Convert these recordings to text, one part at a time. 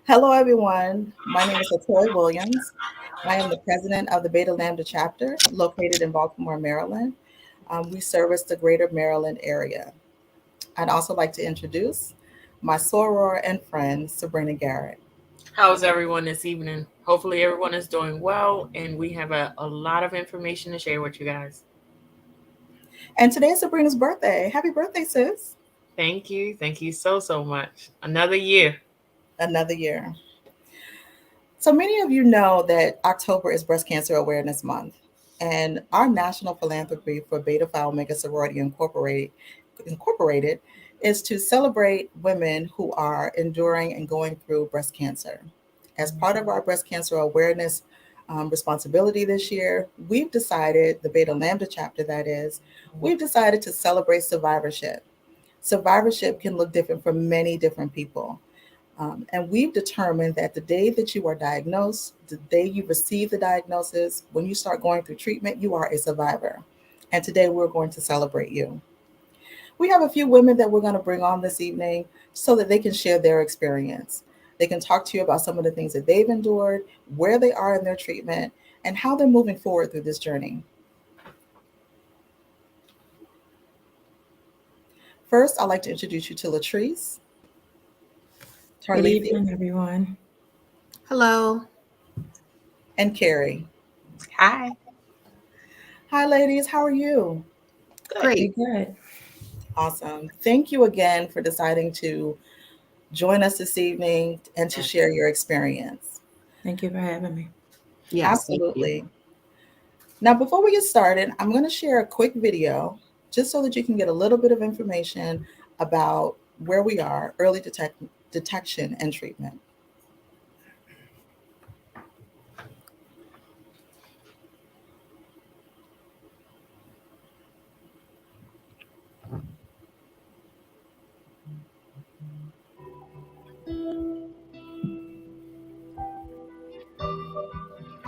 Hello, everyone. My name is Latoya Williams. I am the president of the Beta Lambda chapter located in Baltimore, Maryland. We service the greater Maryland area. I'd also like to introduce my soror and friend, Sabrina Garrett. How's everyone this evening? Hopefully, everyone is doing well, and we have a lot of information to share with you guys. And today is Sabrina's birthday. Happy birthday, sis. Thank you. Thank you so much. Another year. Another year. So many of you know that October is Breast Cancer Awareness Month, and our national philanthropy for Beta Phi Omega Sorority Incorporated is to celebrate women who are enduring and going through breast cancer. As part of our breast cancer awareness responsibility this year, we've decided, the Beta Lambda chapter that is, we've decided to celebrate survivorship. Survivorship can look different for many different people. And we've determined that the day that you are diagnosed, the day you receive the diagnosis, when you start going through treatment, you are a survivor. And today we're going to celebrate you. We have a few women that we're going to bring on this evening so that they can share their experience. They can talk to you about some of the things that they've endured, where they are in their treatment, and how they're moving forward through this journey. First, I'd like to introduce you to Latrice, Good Tarleithia, evening, everyone. Hello. and Carrie. Hi. Hi, ladies. How are you? Pretty Great. good. Awesome. Thank you again for deciding to join us this evening and to share your experience. Thank you for having me. Yes, thank you. Absolutely. Now, before we get started, I'm going to share a quick video just so that you can get a little bit of information about where we are, detection and treatment.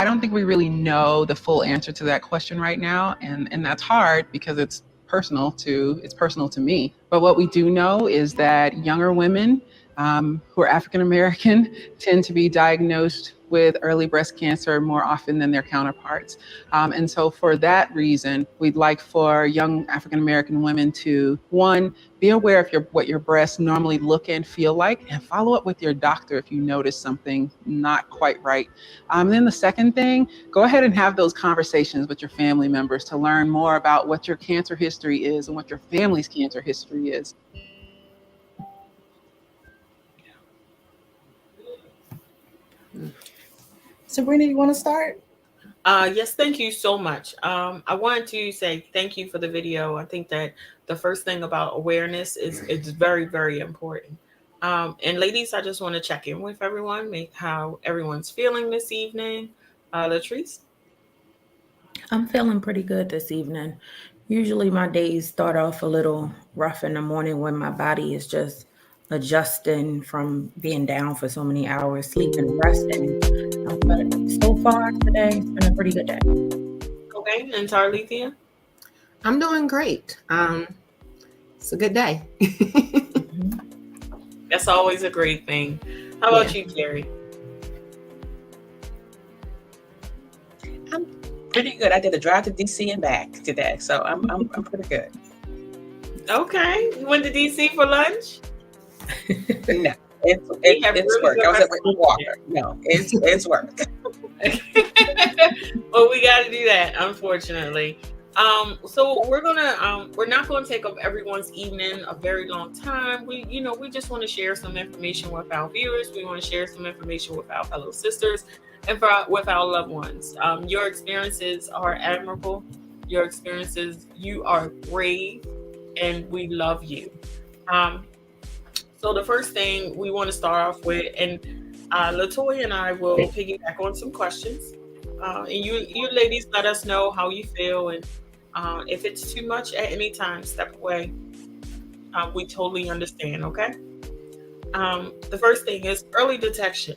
I don't think we really know the full answer to that question right now, and that's hard because it's personal to me. But what we do know is that younger women who are African American tend to be diagnosed with early breast cancer more often than their counterparts. And so for that reason, we'd like for young African American women to, one, be aware of what your breasts normally look and feel like, and follow up with your doctor if you notice something not quite right. Then the second thing, go ahead and have those conversations with your family members to learn more about what your cancer history is and what your family's cancer history is. Sabrina, you want to start? Yes, thank you so much. I wanted to say thank you for the video. I think that the first thing about awareness is it's very important. And ladies, I just want to check in with everyone, make how everyone's feeling this evening. Latrice? I'm feeling pretty good this evening. Usually, my days start off a little rough in the morning when my body is just adjusting from being down for so many hours, sleeping, resting. But so far today, it's been a pretty good day. Okay, and Tarlethia? I'm doing great. It's a good day. Mhm. That's always a great thing. How about you, Carrie? I'm pretty good. I did a drive to DC and back today, so I'm pretty good. Okay, you went to DC for lunch? No, We have it's really work. good I was at restaurants Walker. No, it's work. Well, we got to do that, unfortunately. So we're not gonna take up everyone's evening a very long time. We just want to share some information with our viewers. We want to share some information with our fellow sisters and with our loved ones. Your experiences are admirable. Your experiences, you are brave, and we love you. Um, so the first thing we want to start off with, and Latoya and I will piggyback on some questions. And you ladies, let us know how you feel, and if it's too much at any time, step away. We totally understand. Okay. The first thing is early detection.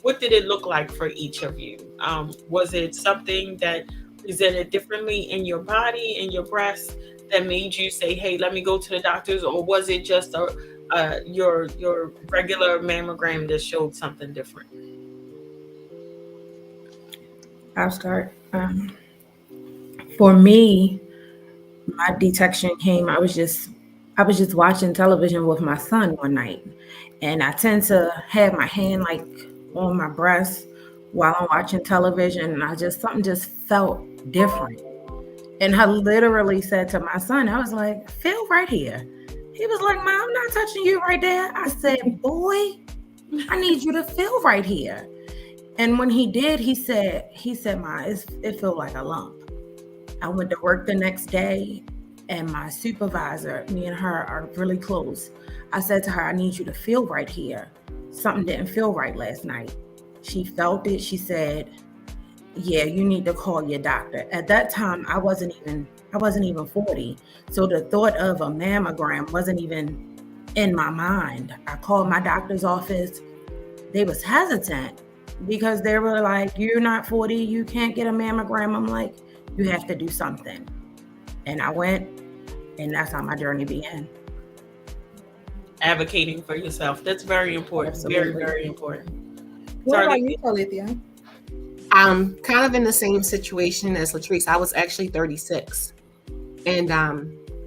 What did it look like for each of you? Was it something that presented differently in your body, in your breast, that made you say, "Hey, let me go to the doctors," or was it just your regular mammogram that showed something different? I'll start. For me, my detection came. I was just watching television with my son one night, and I tend to have my hand like on my breast while I'm watching television, and I just something just felt different. And I literally said to my son, I was like, "Feel right here." He was like, "Mom, I'm not touching you right there." I said, "Boy, I need you to feel right here." And when he did, he said, "Ma, it felt like a lump." I went to work the next day, and my supervisor, me and her are really close. I said to her, "I need you to feel right here. Something didn't feel right last night." She felt it. She said, "Yeah, you need to call your doctor." At that time, I wasn't even 40. So the thought of a mammogram wasn't even in my mind. I called my doctor's office. They was hesitant because they were like, "You're not 40, you can't get a mammogram." I'm like, "You have to do something." And I went, and that's how my journey began. Advocating for yourself. That's very important. Very, Absolutely. very important. What about Sorry. you, Talithia? I'm kind of in the same situation as Latrice. I was actually 36, and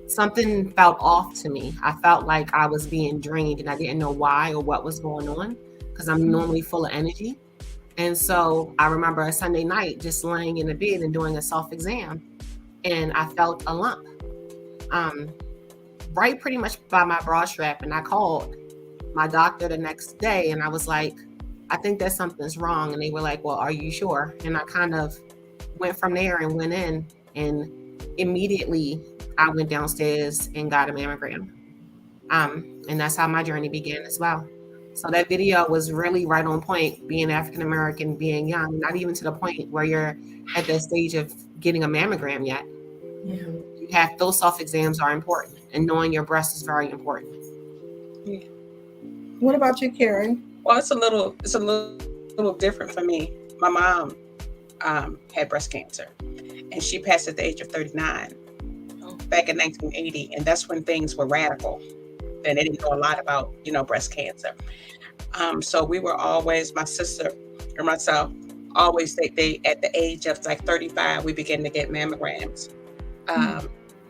something felt off to me. I felt like I was being drained, and I didn't know why or what was going on because I'm normally full of energy. And so I remember a Sunday night just laying in the bed and doing a self-exam, and I felt a lump, um, right pretty much by my bra strap. And I called my doctor the next day, and I was like, "I think that something's wrong." And they were like, "Well, are you sure?" And I kind of went from there and went in, and immediately I went downstairs and got a mammogram. And that's how my journey began as well. So that video was really right on point, being African American, being young, not even to the point where you're at that stage of getting a mammogram yet. Yeah. You have those self exams are important, and knowing your breast is very important. What about you, Carrie? Well, it's a little different for me. My mom had breast cancer, and she passed at the age of 39 back in 1980, and that's when things were radical. And they didn't know a lot about, breast cancer. So we were always, my sister or myself, always they at the age of like 35, we began to get mammograms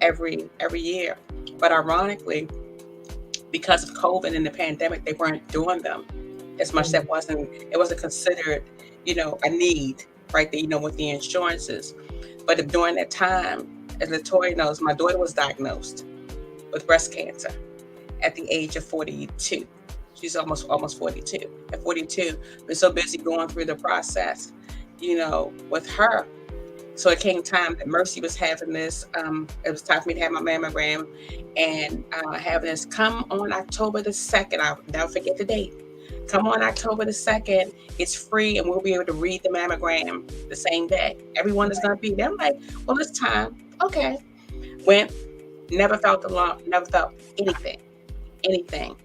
every year. But ironically, because of COVID and the pandemic, they weren't doing them as much. It wasn't considered, a need right there, with the insurances. But during that time, as Latoya knows, my daughter was diagnosed with breast cancer at the age of 42. She's almost 42. At 42, been so busy going through the process, with her. So it came time that Mercy was having this. It was time for me to have my mammogram, and having this come on October the 2nd. I'll never forget the date. Come on October the 2nd. It's free, and we'll be able to read the mammogram the same day. Everyone is going to be there. I'm like, well, it's time. Okay. Went, never felt the lump, never felt anything.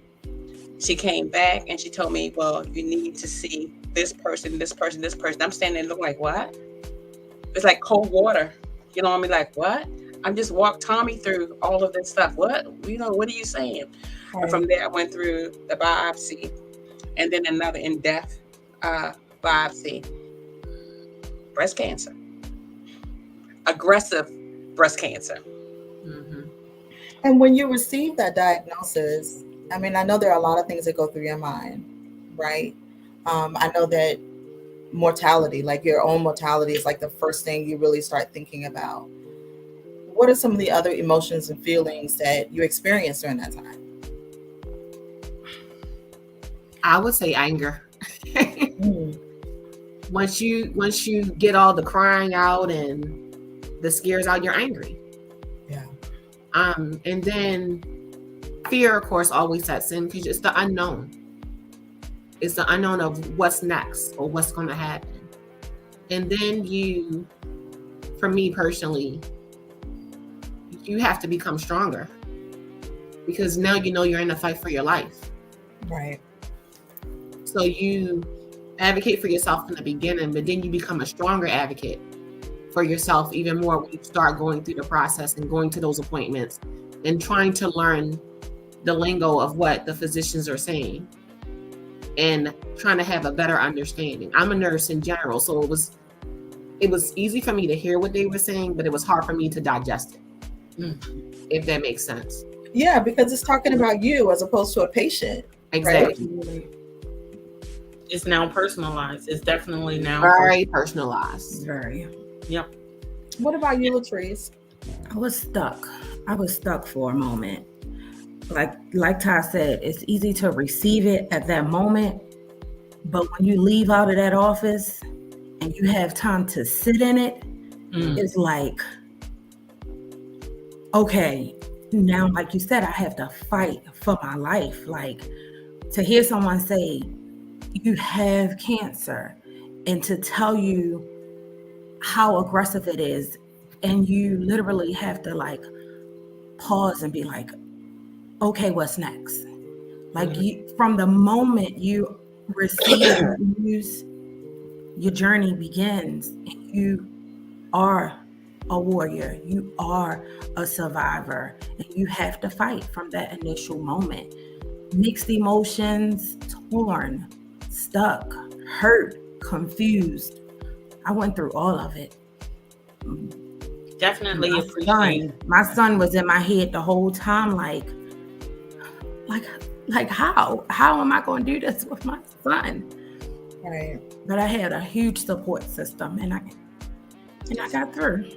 She came back and she told me, well, you need to see this person, this person, this person. I'm standing there looking like, what? It's like cold water. You know what I mean? Like, what? I just walked Tommy through all of this stuff. What? What are you saying? Right. And from there, I went through the biopsy and then another in-depth biopsy. Breast cancer. Aggressive breast cancer. Mm-hmm. And when you receive that diagnosis, I mean, I know there are a lot of things that go through your mind, right? I know that mortality, like your own mortality, is like the first thing you really start thinking about. What are some of the other emotions and feelings that you experienced during that time? I would say anger. Once you get all the crying out and the scares out, you're angry. Yeah. And then fear, of course, always sets in because it's the unknown. It's the unknown of what's next or what's going to happen. And then for me personally, you have to become stronger because now you're in a fight for your life. Right. So you advocate for yourself in the beginning, but then you become a stronger advocate for yourself even more when you start going through the process and going to those appointments and trying to learn the lingo of what the physicians are saying and trying to have a better understanding. I'm a nurse in general, so it was easy for me to hear what they were saying, but it was hard for me to digest it. If that makes sense. Yeah, because it's talking about you as opposed to a patient. Exactly. Right? It's now personalized. It's definitely now Very personalized. Very. Yep. What about you, Latrice? I was stuck for a moment. Like Ty said, it's easy to receive it at that moment, but when you leave out of that office and you have time to sit in it, it's like, okay, now, like you said, I have to fight for my life. Like, to hear someone say, you have cancer, and to tell you how aggressive it is, and you literally have to like pause and be like, okay, what's next? Like, from the moment you receive the news, your journey begins, and you are a warrior, you are a survivor, and you have to fight from that initial moment. Mixed emotions, torn, stuck, hurt, confused. I went through all of it. Definitely appreciate. My son was in my head the whole time, like how am I going to do this with my son? Right. But I had a huge support system, and I got through.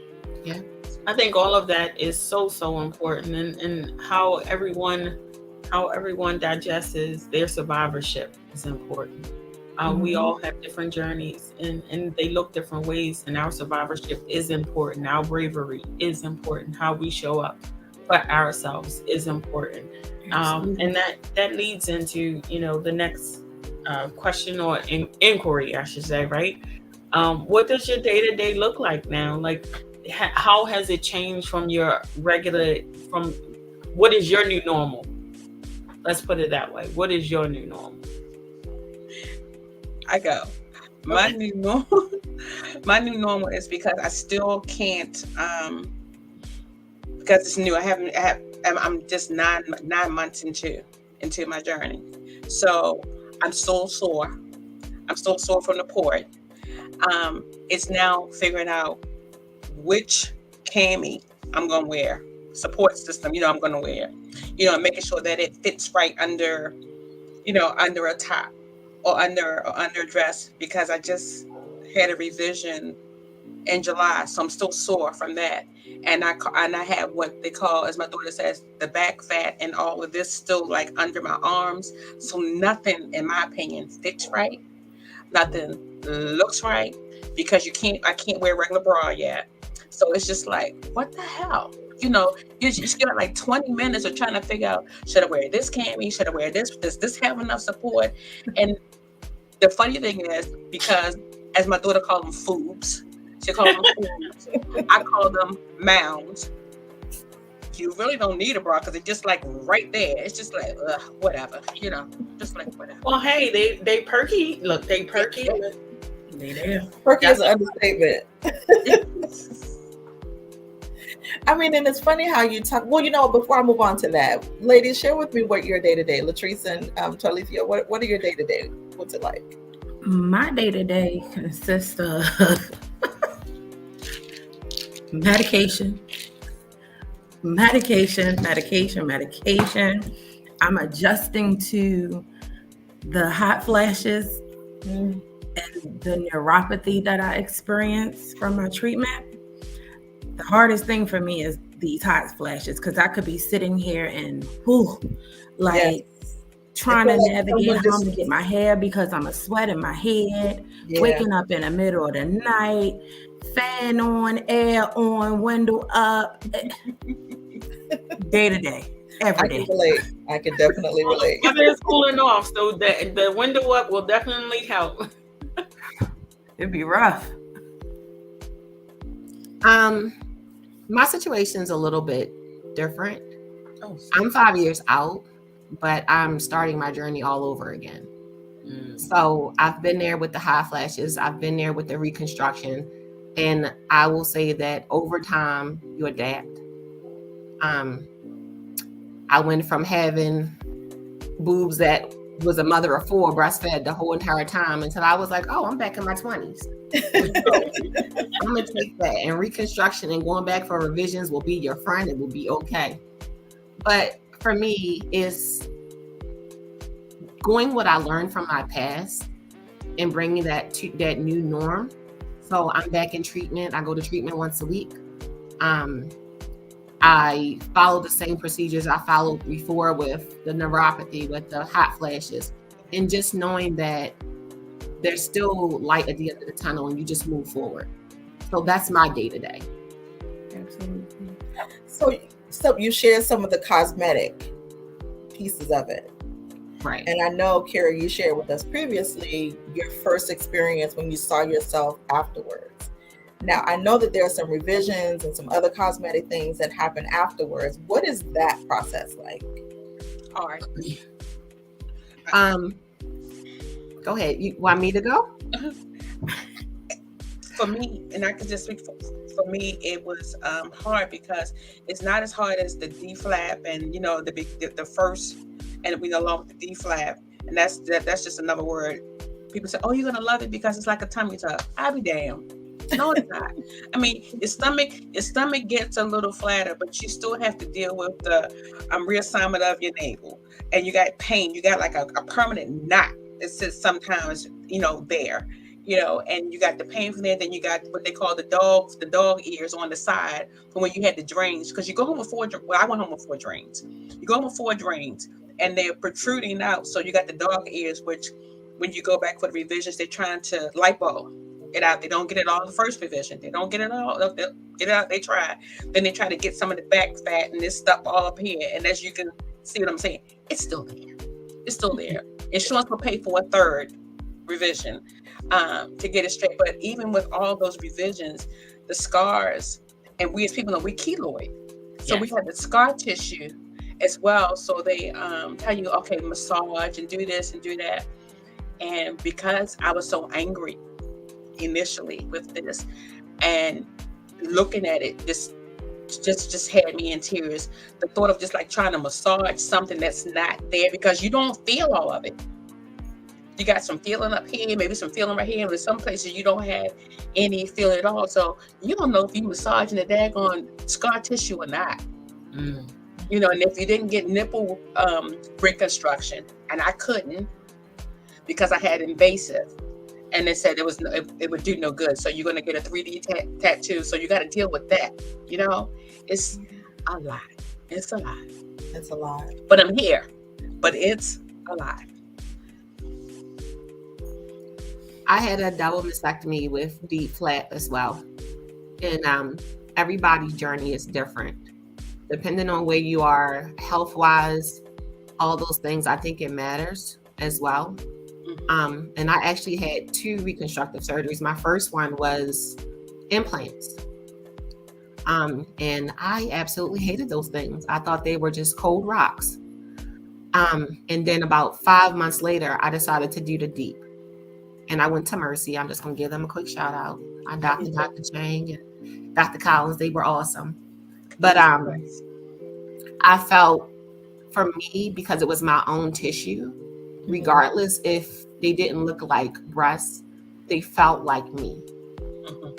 Yeah, I think all of that is so important, and how everyone digests their survivorship is important. We all have different journeys, and they look different ways, and our survivorship is important. Our bravery is important. How we show up for ourselves is important. And that leads into, the next question or inquiry, I should say, right? What does your day-to-day look like now? Like, how has it changed from what is your new normal? Let's put it that way. What is your new normal? I go. My new normal. My new normal is because I still can't. Because it's new. I'm just nine months into my journey, so I'm so sore. I'm so sore from the port. It's now figuring out which cami I'm gonna wear, support system, I'm gonna wear, making sure that it fits right under, under a top or under a dress, because I just had a revision in July, so I'm still sore from that. And I have what they call, as my daughter says, the back fat, and all of this still like under my arms. So nothing, in my opinion, fits right. Nothing looks right, because I can't wear regular bra yet. So it's just like, what the hell? You just got like 20 minutes of trying to figure out, should I wear this cami? Should I wear this? Does this have enough support? And the funny thing is, because as my daughter called them foobs, she called them foobs. I call them mounds. You really don't need a bra, because it's just like right there. It's just like, whatever, just like whatever. Well, hey, they perky. Look, they perky. They there. Perky is an understatement. I mean, and it's funny how you talk. Well, before I move on to that, ladies, share with me what your day-to-day, Latrice and Talithia, what are your day-to-day? What's it like? My day-to-day consists of medication. I'm adjusting to the hot flashes and the neuropathy that I experience from my treatment. The hardest thing for me is these hot flashes, because I could be sitting here and trying to navigate home to get my hair, because I'm a sweat in my head, waking up in the middle of the night, fan on, air on, window up, day to day, every day. I can definitely relate. Weather is cooling off, so the window up will definitely help. It'd be rough. My situation's a little bit different. Oh, I'm 5 years out, but I'm starting my journey all over again. So I've been there with the hot flashes. I've been there with the reconstruction. And I will say that over time, you adapt. I went from having boobs that was a mother of 4, breastfed the whole entire time, until I was like, oh, I'm back in my 20s. So I'm gonna take that, and reconstruction and going back for revisions will be your friend. It will be okay. But for me, it's going what I learned from my past and bringing that to that new norm. So I'm back in treatment. I go to treatment once a week. I follow the same procedures I followed before with the neuropathy, with the hot flashes, and just knowing that there's still light at the end of the tunnel and you just move forward. So that's my day to day. Absolutely. So you shared some of the cosmetic pieces of it. Right. And I know, Kara, you shared with us previously your first experience when you saw yourself afterwards. Now, I know that there are some revisions and some other cosmetic things that happen afterwards. What is that process like? All right. Go ahead. You want me to go? For me, and I can just speak for me, it was hard because it's not as hard as the D flap and the first, and we go along with the D flap, and that's just another word. People say, "Oh, you're gonna love it because it's like a tummy tuck." I'll be damned. No, it's not. I mean, your stomach gets a little flatter, but you still have to deal with the reassignment of your navel, and you got pain. You got like a permanent knot that sits sometimes, there. And you got the pain from there. Then you got what they call the dog ears on the side from when you had the drains. Because you go home with 4. Well, I went home with 4 drains. You go home with 4 drains, and they're protruding out. So you got the dog ears, which when you go back for the revisions, they're trying to lipo it out. They don't get it all in the first revision. They don't get it all. They'll get it out. They try. Then they try to get some of the back fat and this stuff all up here. And as you can see what I'm saying, it's still there. It's still there. Insurance will pay for a 3rd revision to get it straight. But even with all those revisions, the scars, and we as people know we keloid. So we have the scar tissue as well. So they tell you, okay, massage and do this and do that. And because I was so angry initially with this, and looking at it just had me in tears. The thought of just like trying to massage something that's not there, because you don't feel all of it. You got some feeling up here, maybe some feeling right here, and in some places you don't have any feeling at all. So you don't know if you massaging the daggone scar tissue or not. And if you didn't get nipple reconstruction, and I couldn't because I had invasive, and they said it would do no good. So you're going to get a 3D tattoo. So you got to deal with that. It's a lot. It's a lot. It's a lot. But I'm here. But it's a lot. I had a double mastectomy with deep flap as well. And everybody's journey is different. Depending on where you are health-wise, all those things, I think it matters as well. And I actually had 2 reconstructive surgeries. My first one was implants. And I absolutely hated those things. I thought they were just cold rocks. And then about 5 months later, I decided to do the deep. And I went to Mercy. I'm just going to give them a quick shout out. I Dr. Chang and Dr. Collins. They were awesome. But I felt, for me, because it was my own tissue, regardless if they didn't look like breasts, they felt like me.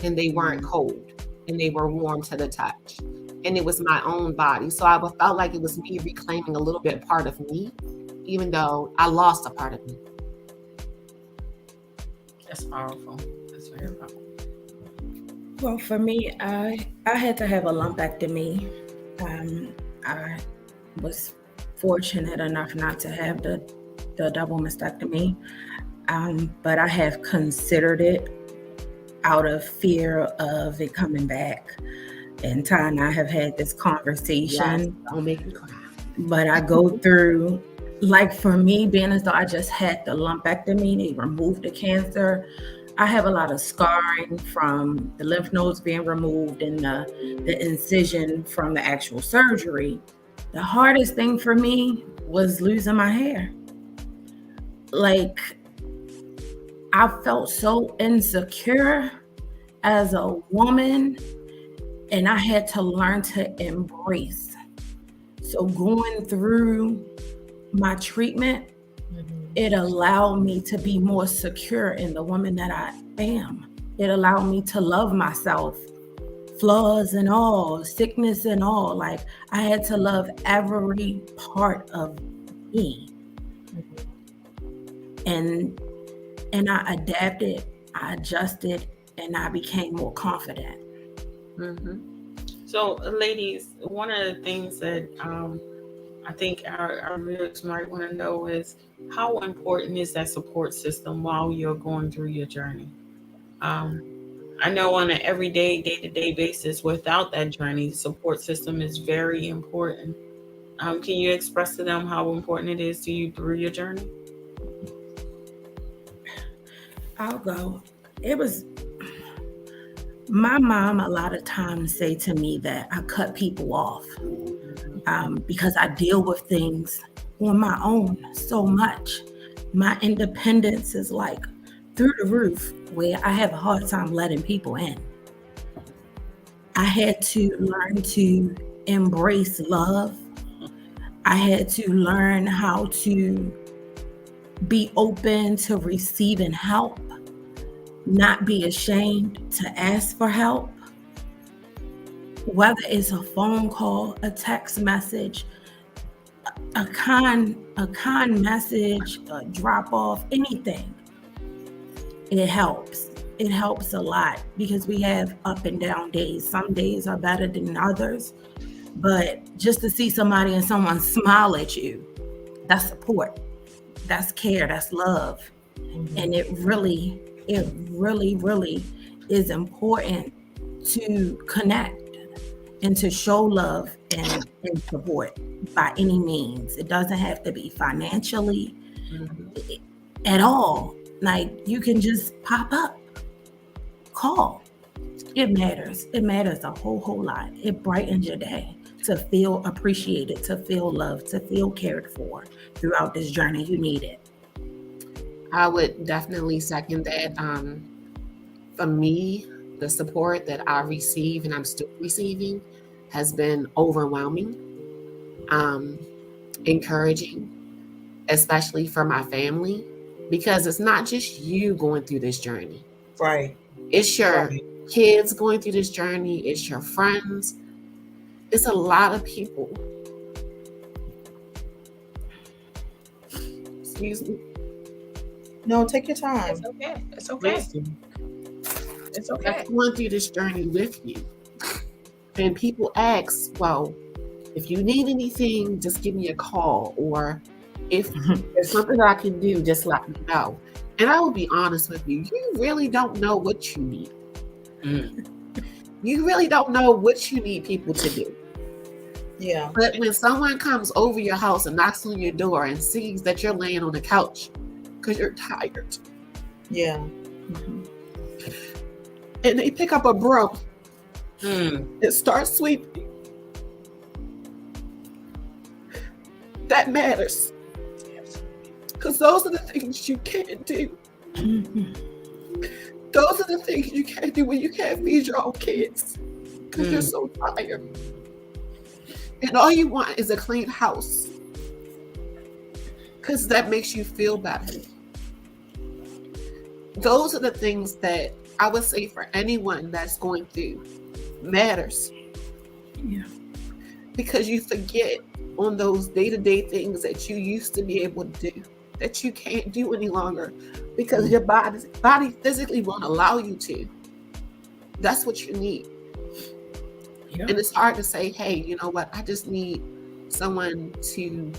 And they weren't cold. And they were warm to the touch. And it was my own body. So I felt like it was me reclaiming a little bit part of me, even though I lost a part of me. That's powerful. That's very powerful. Well, for me, I had to have a lumpectomy. I was fortunate enough not to have the double mastectomy, but I have considered it out of fear of it coming back. And Ty and I have had this conversation. Yes, don't make me cry. But I go through, like for me, being as though I just had the lumpectomy, they removed the cancer. I have a lot of scarring from the lymph nodes being removed and the incision from the actual surgery. The hardest thing for me was losing my hair. Like, I felt so insecure as a woman, and I had to learn to embrace. So going through my treatment, Mhm. it allowed me to be more secure in the woman that I am. It allowed me to love myself, flaws and all, sickness and all. Like, I had to love every part of me. And I adapted, I adjusted, and I became more confident. Mm-hmm. So, ladies, one of the things that I think our viewers might want to know is how important is that support system while you're going through your journey? Um, I know on an everyday, day to day basis, without that journey, support system is very important. Can you express to them how important it is to you through your journey? I'll go. It was my mom a lot of times say to me that I cut people off because I deal with things on my own so much. My independence is like through the roof, where I have a hard time letting people in. I had to learn to embrace love. I had to learn how to be open to receiving help, not be ashamed to ask for help. Whether it's a phone call, a text message, a kind message, a drop off, anything, it helps. It helps a lot because we have up and down days. Some days are better than others, but just to see somebody and someone smile at you, that's support, that's care, that's love. And it really is important to connect and to show love and support by any means. It doesn't have to be financially at all. Like, you can just pop up, call. It matters. It matters a whole lot. It brightens your day to feel appreciated, to feel loved, to feel cared for throughout this journey. You need it. I would definitely second that. For me, the support that I receive and I'm still receiving has been overwhelming, encouraging, especially for my family, because it's not just you going through this journey. Right. It's your Right. kids going through this journey. It's your friends. It's a lot of people. Excuse me. No, take your time. It's okay. It's okay. It's okay. That's going through this journey with you. And people ask, well, if you need anything, just give me a call. Or if there's something I can do, just let me know. And I will be honest with you, you really don't know what you need. You really don't know what you need people to do. Yeah. But when someone comes over your house and knocks on your door and sees that you're laying on the couch because you're tired, Yeah. and they pick up a broom and start sweeping, that matters. Because those are the things you can't do. Those are the things you can't do when you can't feed your own kids because you're so tired. And all you want is a clean house because that makes you feel better. Those are the things that I would say for anyone that's going through matters. Yeah. Because you forget on those day-to-day things that you used to be able to do that you can't do any longer because your body physically won't allow you to. That's what you need. Yeah. And it's hard to say, hey, you know what? I just need someone to,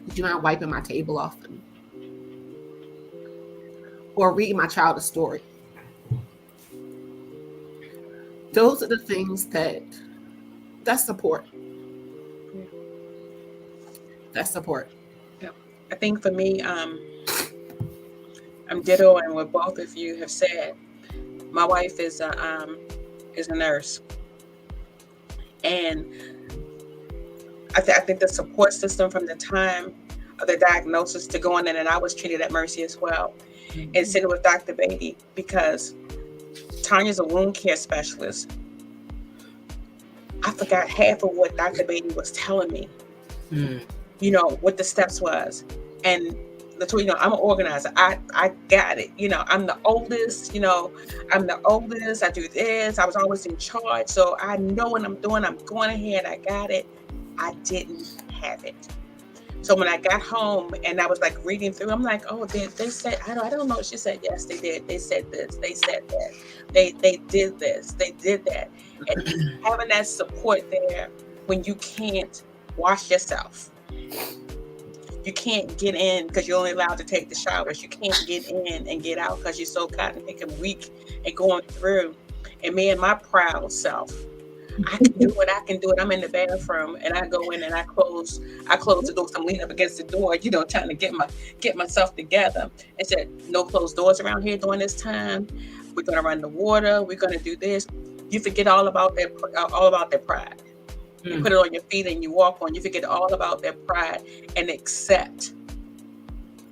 would you mind wiping my table often? Or read my child a story. Those are the things that's support. That's support. I think for me, I'm dittoing what both of you have said. My wife is a nurse, and I think the support system from the time of the diagnosis to going in, and I was treated at Mercy as well, and sitting with Dr. Beatty because Tanya's a wound care specialist. I forgot half of what Dr. Beatty was telling me, Mm. what the steps was. And Latoya, I'm an organizer. I got it. I'm the oldest, I'm the oldest. I do this. I was always in charge. So I know what I'm doing. I'm going ahead. I got it. I didn't have it. So when I got home and I was like reading through, I'm like, oh, they said, I don't know. She said, yes, they did. They said this. They said that. They did this. They did that. And having that support there when you can't wash yourself. You can't get in because you're only allowed to take the showers. You can't get in and get out because you're so cotton picking weak and going through. And me and my proud self, I can do it. I can do it. I'm in the bathroom and I go in and I close the door. I'm leaning up against the door, trying to get myself together. And said, no closed doors around here during this time. We're gonna run the water. We're gonna do this. You forget all about that pride. You put it on your feet and you walk on. You forget all about that pride and accept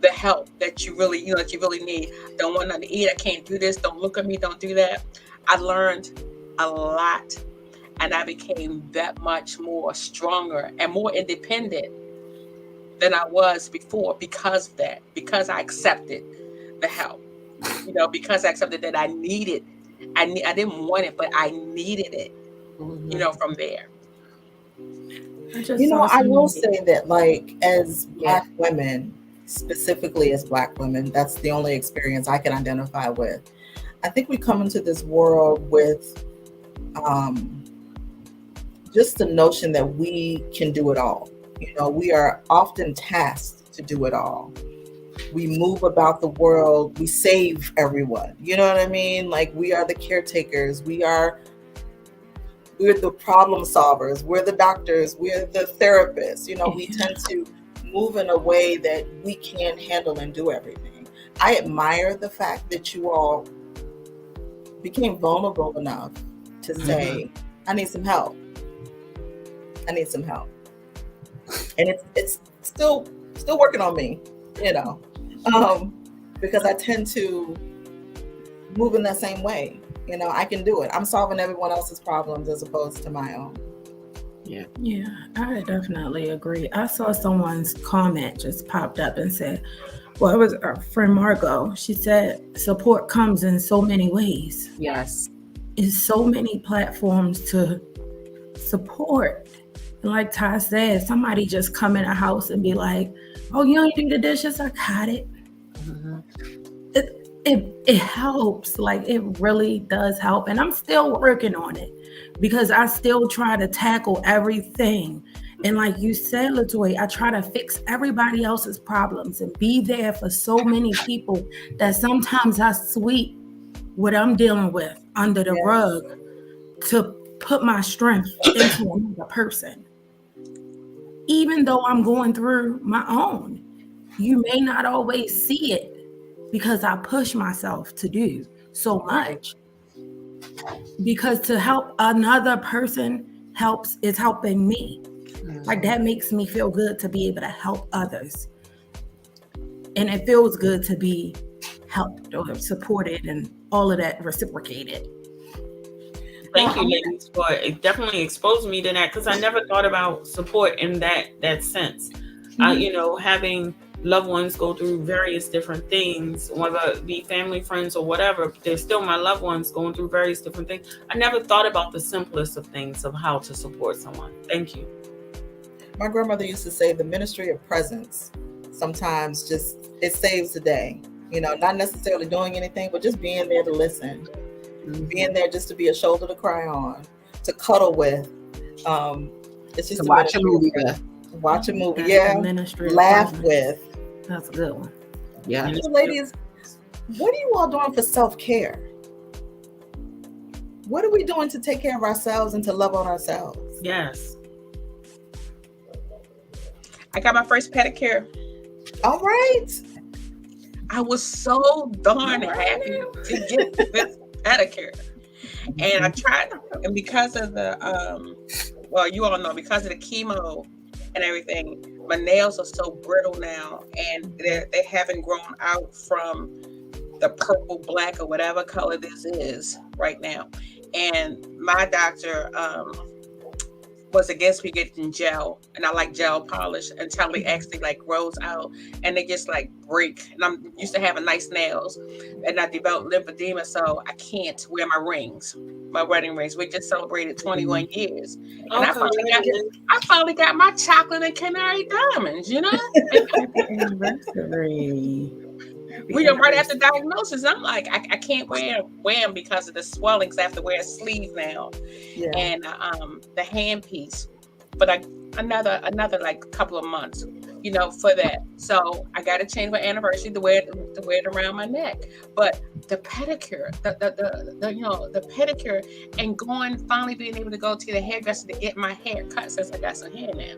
the help that you really, need. Don't want nothing to eat. I can't do this. Don't look at me. Don't do that. I learned a lot, and I became that much more stronger and more independent than I was before because of that. Because I accepted the help. Because I accepted that I needed. I didn't want it, but I needed it. From there. I will say that, like, as Black women, specifically as Black women, that's the only experience I can identify with. I think we come into this world with just the notion that we can do it all. We are often tasked to do it all. We move about the world. We save everyone. You know what I mean? Like, we are the caretakers. We're the problem solvers. We're the doctors. We're the therapists. We tend to move in a way that we can't handle and do everything. I admire the fact that you all became vulnerable enough to say, I need some help. I need some help. And it's still working on me, because I tend to move in that same way. I can do it. I'm solving everyone else's problems as opposed to my own. Yeah, I definitely agree. I saw someone's comment just popped up and said, well, it was our friend Margot. She said, support comes in so many ways. Yes. It's so many platforms to support. And like Ty said, somebody just come in a house and be like, oh, you don't do the dishes? I got it. It helps. Like, it really does help. And I'm still working on it because I still try to tackle everything. And like you said, Latoya, I try to fix everybody else's problems and be there for so many people that sometimes I sweep what I'm dealing with under the rug to put my strength into another person. Even though I'm going through my own, you may not always see it because I push myself to do so much. Because to help another person is helping me. Like, that makes me feel good to be able to help others. And it feels good to be helped or supported and all of that reciprocated. Thank you, ladies, for definitely exposing me to that, because I never thought about support in that sense. Having loved ones go through various different things, whether it be family, friends, or whatever, they're still my loved ones going through various different things. I never thought about the simplest of things of how to support someone. Thank you. My grandmother used to say the ministry of presence sometimes just, it saves the day. Not necessarily doing anything, but just being there to listen. Being there just to be a shoulder to cry on, to cuddle with. It's just to watch a movie with. Watch a movie, laugh with. That's a good one. Yeah. So ladies, what are you all doing for self-care? What are we doing to take care of ourselves and to love on ourselves? Yes. I got my first pedicure. All right. I was so darn happy to get this pedicure. And I tried, and because of the, you all know, because of the chemo and everything, my nails are so brittle now, and they haven't grown out from the purple, black, or whatever color this is right now. And my doctor was against me getting gel, and I like gel polish until they actually like grows out and they just like break. And I'm used to having nice nails, and I developed lymphedema, so I can't wear my rings, my wedding rings. We just celebrated 21 years, and Oh, congratulations. I finally got my chocolate and canary diamonds. You know, Happy anniversary. Happy we are right after anniversary. diagnosis. I'm like, I can't wear them because of the swelling. 'Cause I have to wear a sleeve now, Yeah. and the hand piece. But another like couple of months, you know, for that. So I got to change my anniversary to wear it around my neck. But the pedicure, the you know, the pedicure, and finally being able to go to the hairdresser to get my hair cut since I got some hair now.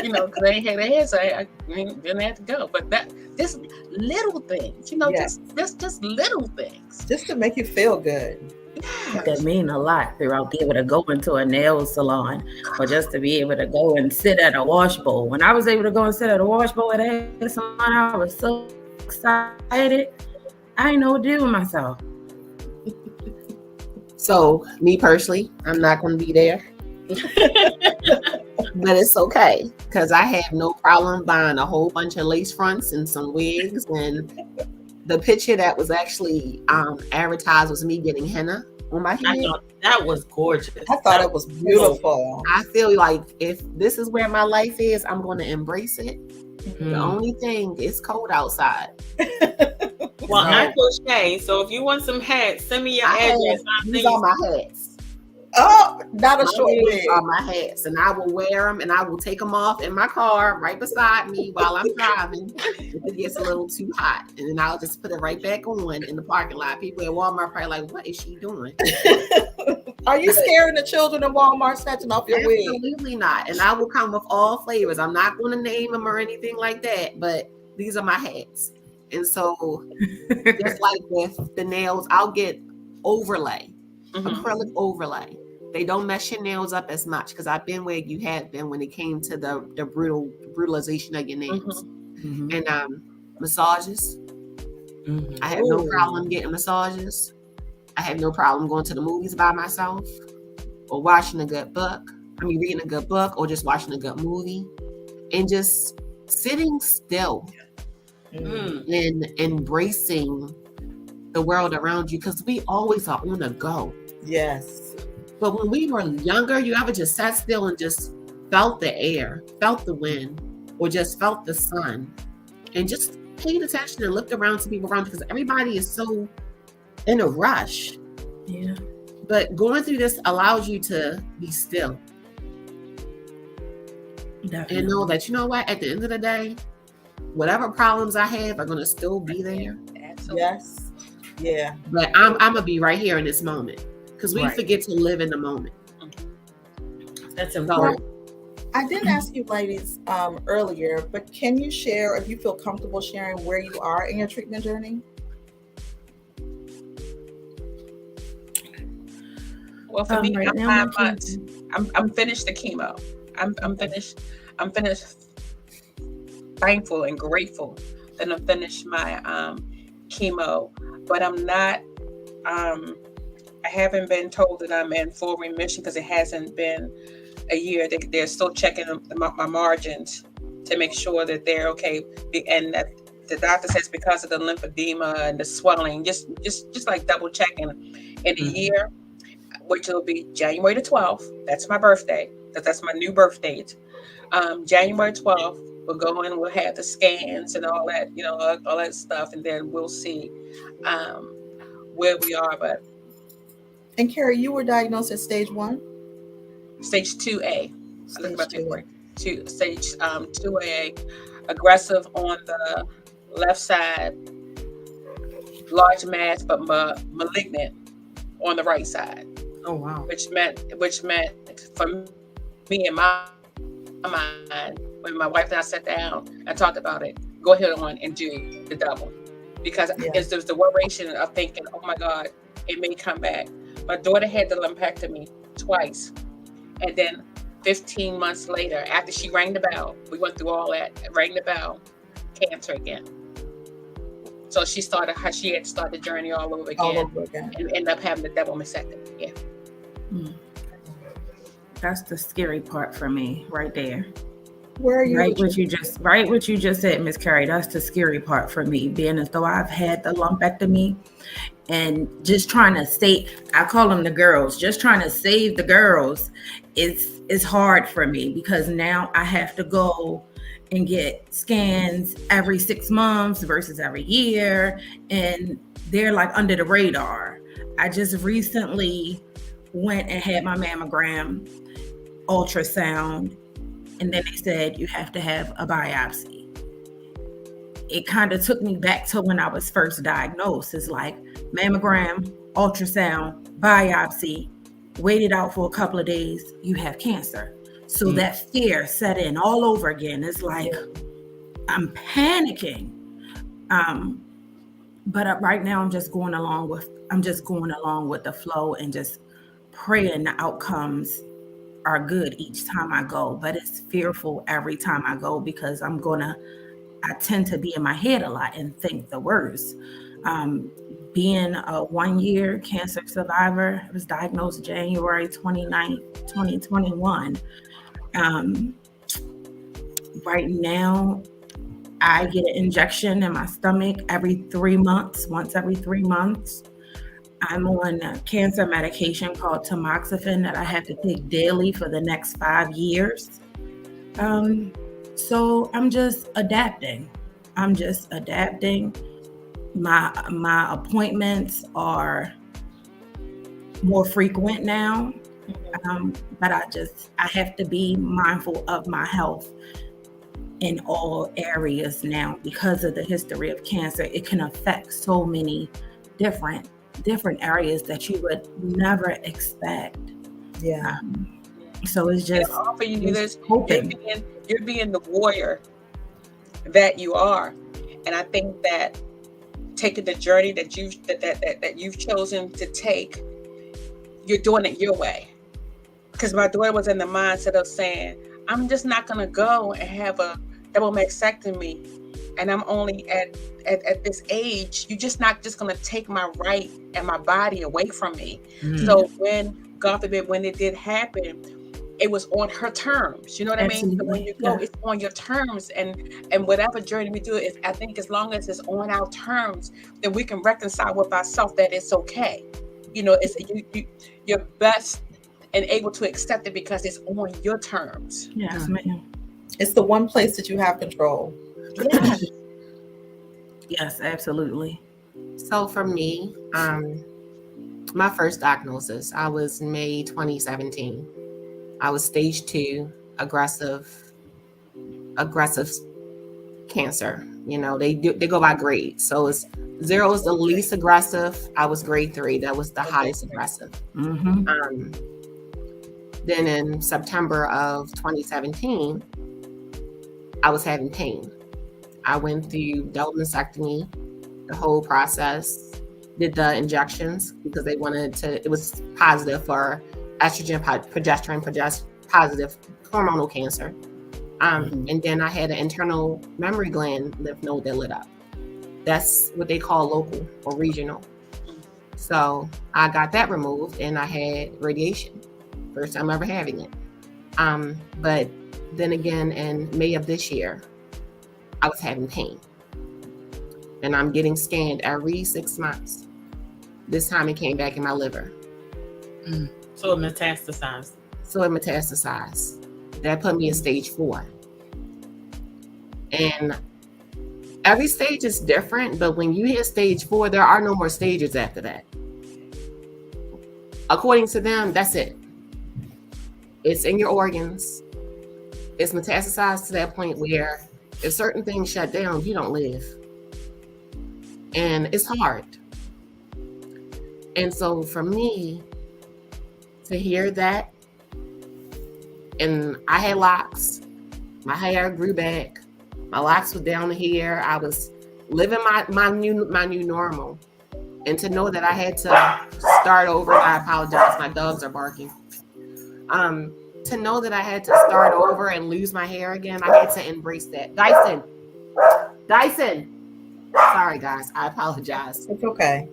You know, because I ain't had a hair, so I didn't have to go. But just little things, you know, Yes. just little things. Just to make you feel good. That mean a lot throughout being able to go into a nail salon or just to be able to go and sit at a wash bowl. When I was able to go and sit at a wash bowl at a hair salon, I was so excited. I didn't know what to do with myself. So, me personally, I'm not going to be there. But it's okay because I have no problem buying a whole bunch of lace fronts and some wigs. And the picture that was actually advertised was me getting henna on my I head. thought that was gorgeous. I thought it was beautiful. I feel like if this is where my life is, I'm going to embrace it. Mm-hmm. The only thing, it's cold outside. Well, No. I crochet, so if you want some hats, send me your I have, address. these are my hats. Oh, not a My short hats wig. are my hats, and I will wear them, and I will take them off in my car right beside me while I'm driving. If it gets a little too hot, and then I'll just put it right back on in the parking lot. People at Walmart probably like, "What is she doing?" Are you scaring the children in Walmart snatching off your wig? Absolutely not. And I will come with all flavors. I'm not going to name them or anything like that, but these are my hats. And so, just like with the nails, I'll get overlay, acrylic overlay. They don't mess your nails up as much because I've been where you have been when it came to the brutalization of your nails. Mm-hmm. And massages. Mm-hmm. I have no problem getting massages. I have no problem going to the movies by myself or watching a good book. Reading a good book or just watching a good movie and just sitting still and embracing the world around you because we always are on the go. Yes. But when we were younger, you ever just sat still and just felt the air, felt the wind, or just felt the sun and just paid attention and looked around to people around because everybody is so in a rush. Yeah. But going through this allows you to be still. Definitely. And know that, you know what, at the end of the day, whatever problems I have are going to still be there. Absolutely. Yes. Yeah. But I'm going to be right here in this moment because we Right. forget to live in the moment. That's So, important. I did ask you ladies earlier, but can you share, if you feel comfortable sharing, where you are in your treatment journey? Well, for me, Right I'm now, 5 months. I'm finished the chemo. I'm finished. I'm finished. Thankful and grateful that I'm finished my chemo, but I'm not. I haven't been told that I'm in full remission because it hasn't been a year. They're still checking my margins to make sure that they're okay. And that the doctor says because of the lymphedema and the swelling, just like double checking in a year, which will be January the 12th. That's my birthday. That's my new birth date. January 12th, we'll go in, we'll have the scans and all that, you know, all that stuff, and then we'll see where we are. But And Carrie, you were diagnosed at stage 1? stage 2A. I look at my Stage 2. paperwork. Stage 2A, aggressive on the left side, large mass, but malignant on the right side. Oh wow. Which meant for me in my mind, when my wife and I sat down and talked about it, go ahead on and do the double. Because there's the worration of thinking, oh my God, it may come back. My daughter had the lumpectomy twice. And then 15 months later, after she rang the bell, we went through all that, rang the bell, cancer again. So she had to start the journey all over again. All over again. And ended up having the double mastectomy. Yeah. That's the scary part for me right there. Where are you? Right, what you just said, Miss Carrie. That's the scary part for me, being as though I've had the lumpectomy and just trying to save. I call them the girls. Just trying to save the girls is hard for me, because now I have to go and get scans every 6 months versus every year, and they're like under the radar. I just recently went and had my mammogram, ultrasound, and then they said you have to have a biopsy. It kind of took me back to when I was first diagnosed. It's like mammogram, ultrasound, biopsy, waited out for a couple of days, you have cancer. So that fear set in all over again. It's like I'm panicking. But right now I'm just going along with the flow and just praying the outcomes are good each time I go. But it's fearful every time I go, because I tend to be in my head a lot and think the worst. Being a 1-year cancer survivor, I was diagnosed January 29th, 2021. Right now, I get an injection in my stomach once every 3 months. I'm on a cancer medication called tamoxifen that I have to take daily for the next 5 years. So I'm just adapting. My appointments are more frequent now. But I have to be mindful of my health in all areas now, because of the history of cancer. It can affect so many different areas that you would never expect. Yeah. So it's just offer you this. hoping. You're being the warrior that you are, and I think that taking the journey that you've chosen to take, you're doing it your way. Because my daughter was in the mindset of saying, I'm just not going to go and have a double mastectomy, and I'm only at this age. You're just not just going to take my right and my body away from me. So when, God forbid, when it did happen, it was on her terms. You know what I mean? So when you go, it's on your terms, and whatever journey we do, I think as long as it's on our terms, then we can reconcile with ourselves that it's okay. You know, it's you're best and able to accept it because it's on your terms. Yes, ma'am. It's the one place that you have control. Yes. Yes, absolutely. So for me, my first diagnosis, I was May 2017. I was stage 2 aggressive cancer. You know, they go by grades. So it's 0 is the least aggressive. I was grade 3. That was the highest aggressive. Then in September of 2017, I was having pain. I went through double mastectomy, the whole process, did the injections because they wanted to, it was positive for estrogen, progesterone, positive hormonal cancer. And then I had an internal mammary gland lymph node that lit up. That's what they call local or regional. So I got that removed and I had radiation. First time ever having it. But then again, in May of this year, I was having pain. And I'm getting scanned every 6 months. This time it came back in my liver. So it metastasized. That put me in stage 4. And every stage is different, but when you hit stage 4, there are no more stages after that. According to them, that's it. It's in your organs. It's metastasized to that point where if certain things shut down, you don't live. And it's hard. And so for me to hear that, and I had locks, my hair grew back, my locks were down here. I was living my new normal. And to know that I had to start over, I apologize, my dogs are barking. To know that I had to start over and lose my hair again, I had to embrace that. Dyson. Sorry, guys. I apologize. It's okay.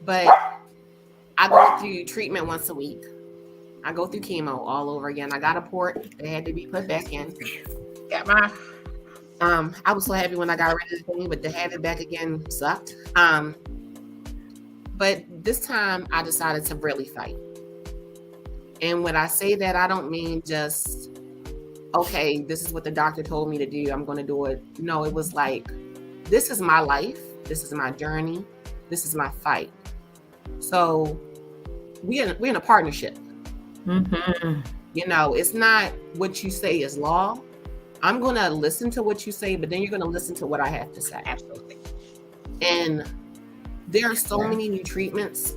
But I go through treatment once a week. I go through chemo all over again. I got a port that had to be put back in. Got my I was so happy when I got rid of the thing, but to have it back again sucked. But this time I decided to really fight. And when I say that, I don't mean just, okay, this is what the doctor told me to do, I'm going to do it. No, it was like, this is my life. This is my journey. This is my fight. So we're in a partnership. Mm-hmm. You know, it's not what you say is law. I'm going to listen to what you say, but then you're going to listen to what I have to say. absolutely. And there are so many new treatments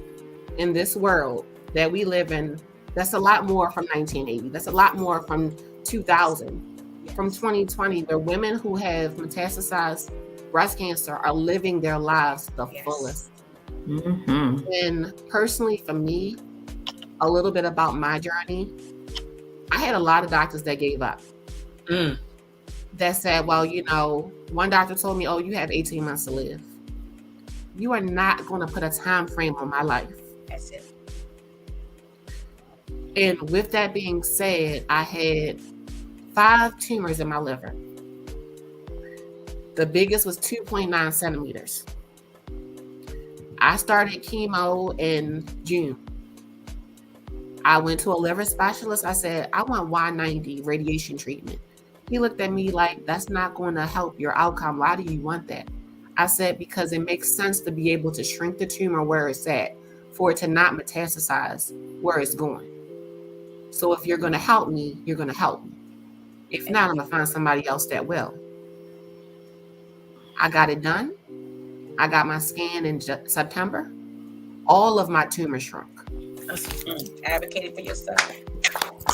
in this world that we live in. That's a lot more from 1980. That's a lot more from 2000, from 2020, where women who have metastasized breast cancer are living their lives the fullest. Mm-hmm. And personally, for me, a little bit about my journey, I had a lot of doctors that gave up. That said, well, you know, one doctor told me, oh, you have 18 months to live. You are not going to put a time frame on my life. That's it. And with that being said, I had 5 tumors in my liver. The biggest was 2.9 centimeters. I started chemo in June. I went to a liver specialist. I said, I want Y90 radiation treatment. He looked at me like, that's not going to help your outcome. Why do you want that? I said, because it makes sense to be able to shrink the tumor where it's at, for it to not metastasize where it's going. So if you're going to help me, you're going to help me. If not, I'm going to find somebody else that will. I got it done. I got my scan in September. All of my tumors shrunk. Advocating for yourself.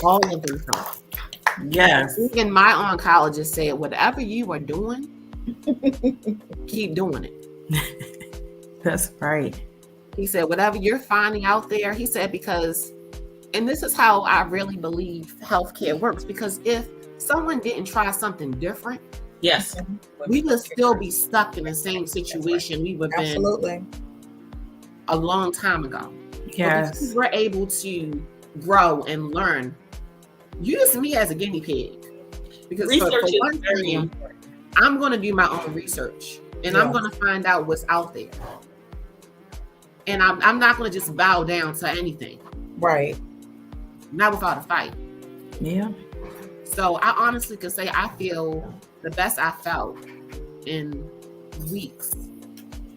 All of them shrunk. Yes. Even my oncologist said, whatever you are doing, keep doing it. That's right. He said, whatever you're finding out there, he said, because, and this is how I really believe healthcare works, because if someone didn't try something different, Yes. we would still be stuck in the same situation we would have been Absolutely. a long time ago. But Yes. because we're able to grow and learn, use me as a guinea pig. Because Research for is one very thing, important. I'm going to do my own research, and I'm going to find out what's out there. And I'm not going to just bow down to anything. Right. Not without a fight. Yeah. So I honestly can say I feel the best I felt in weeks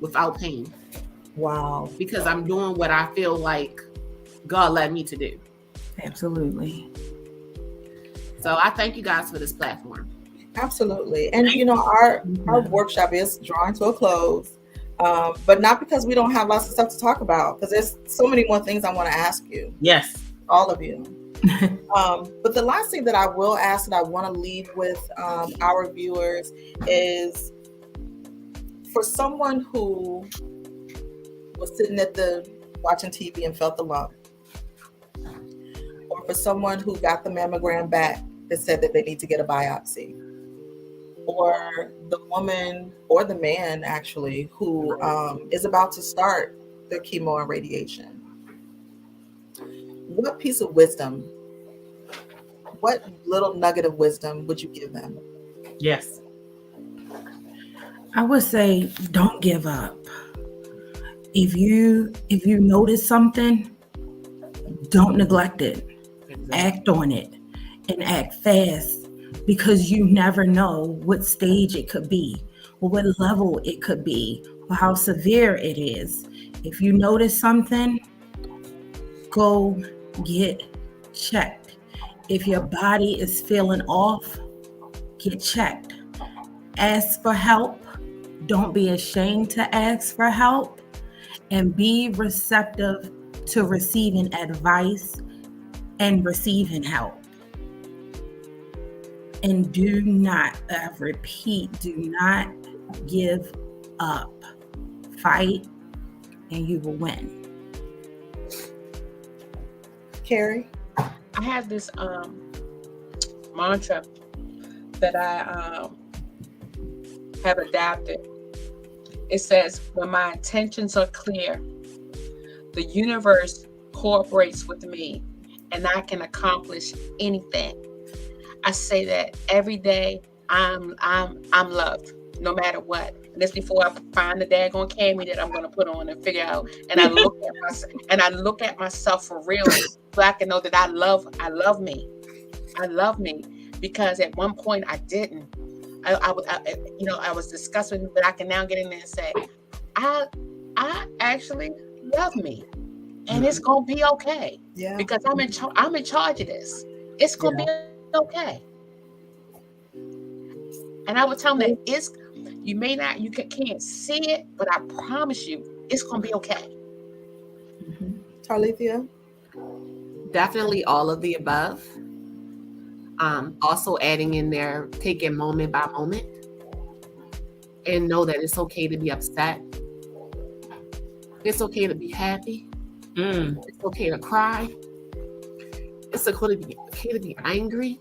without pain, Wow. because I'm doing what I feel like God led me to do. Absolutely. So I thank you guys for this platform. Absolutely. And you know, our workshop is drawing to a close. But not because we don't have lots of stuff to talk about, because there's so many more things I want to ask you. Yes. All of you. But the last thing that I will ask, that I want to leave with our viewers, is for someone who was sitting at the watching TV and felt the lump, or for someone who got the mammogram back that said that they need to get a biopsy, or the woman or the man actually who is about to start their chemo and radiation. What piece of wisdom, what little nugget of wisdom would you give them? Yes. I would say don't give up. If you notice something, don't neglect it. Act on it, and act fast, because you never know what stage it could be, or what level it could be, or how severe it is. If you notice something, go get checked. If your body is feeling off, get checked. Ask for help. Don't be ashamed to ask for help, and be receptive to receiving advice and receiving help. And do not, repeat, do not give up. Fight, and you will win. Carrie? I have this mantra that I have adapted. It says, when my intentions are clear, the universe cooperates with me and I can accomplish anything. I say that every day. I'm loved, no matter what. And this before I find the daggone cami that I'm gonna put on and figure out. And I look at myself, for real, so I can know that I love me. I love me, because at one point I didn't. I was discussing, but I can now get in there and say, I actually love me, and it's gonna be okay. Yeah. Because I'm in charge of this. It's gonna be okay. And I would tell them that you can't see it, but I promise you, it's gonna be okay. Tarlethea? Definitely all of the above. Also adding in there, take it moment by moment, and know that it's okay to be upset. It's okay to be happy. It's okay to cry. It's okay to be angry.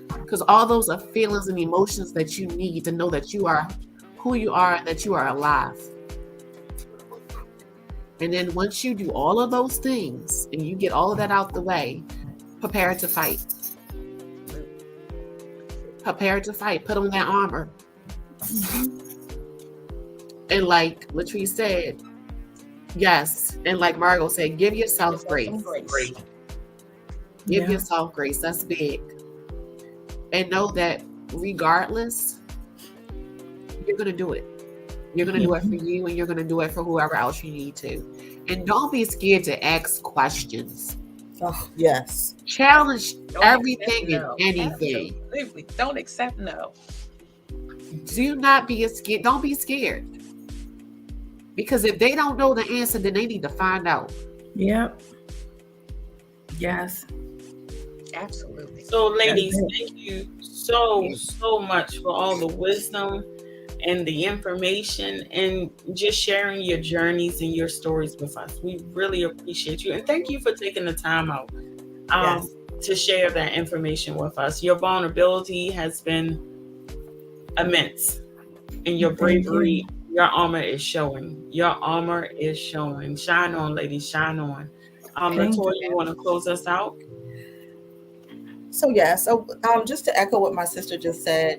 Because all those are feelings and emotions that you need to know that you are who you are and that you are alive. And then once you do all of those things and you get all of that out the way, prepare to fight. Prepare to fight. Put on that armor. And like Latrice said, yes. And like Margot said, give yourself grace. Give yourself grace. That's big. And know that regardless, you're going to do it. You're going to do it for you, and you're going to do it for whoever else you need to. And don't be scared to ask questions. Oh, yes. Challenge everything and anything. Absolutely. Don't accept no. Do not be scared. Don't be scared. Because if they don't know the answer, then they need to find out. Yep. Yes. Absolutely. So, ladies, thank you so much for all the wisdom and the information and just sharing your journeys and your stories with us. We really appreciate you. And thank you for taking the time out to share that information with us. Your vulnerability has been immense, and your bravery, your armor is showing. Your armor is showing. Shine on, ladies, shine on. Latoya, you want to close us out? So just to echo what my sister just said,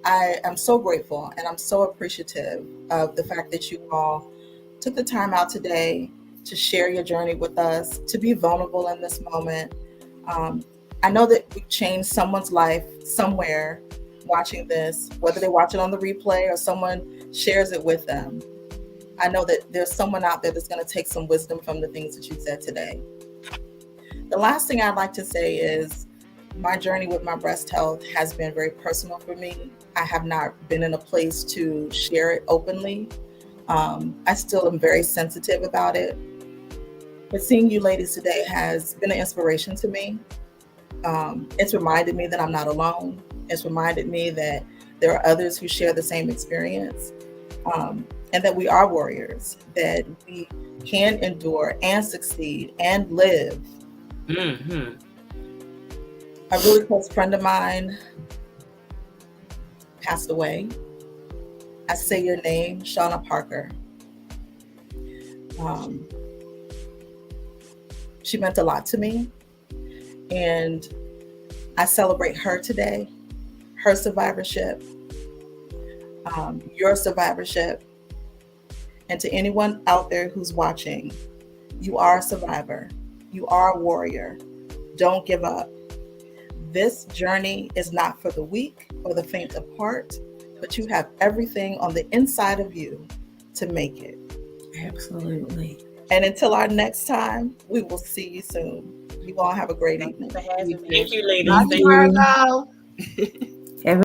I am so grateful and I'm so appreciative of the fact that you all took the time out today to share your journey with us, to be vulnerable in this moment. I know that we've changed someone's life somewhere watching this, whether they watch it on the replay or someone shares it with them. I know that there's someone out there that's going to take some wisdom from the things that you said today. The last thing I'd like to say is my journey with my breast health has been very personal for me. I have not been in a place to share it openly. I still am very sensitive about it. But seeing you ladies today has been an inspiration to me. It's reminded me that I'm not alone. It's reminded me that there are others who share the same experience, and that we are warriors, that we can endure and succeed and live. Mm-hmm. A really close friend of mine passed away. I say your name, Shauna Parker. She meant a lot to me, and I celebrate her today, her survivorship, your survivorship. And to anyone out there who's watching, you are a survivor. You are a warrior. Don't give up. This journey is not for the weak or the faint of heart, but you have everything on the inside of you to make it. Absolutely. And until our next time, we will see you soon. You all have a great evening. Thank you, ladies. Love you, Margo.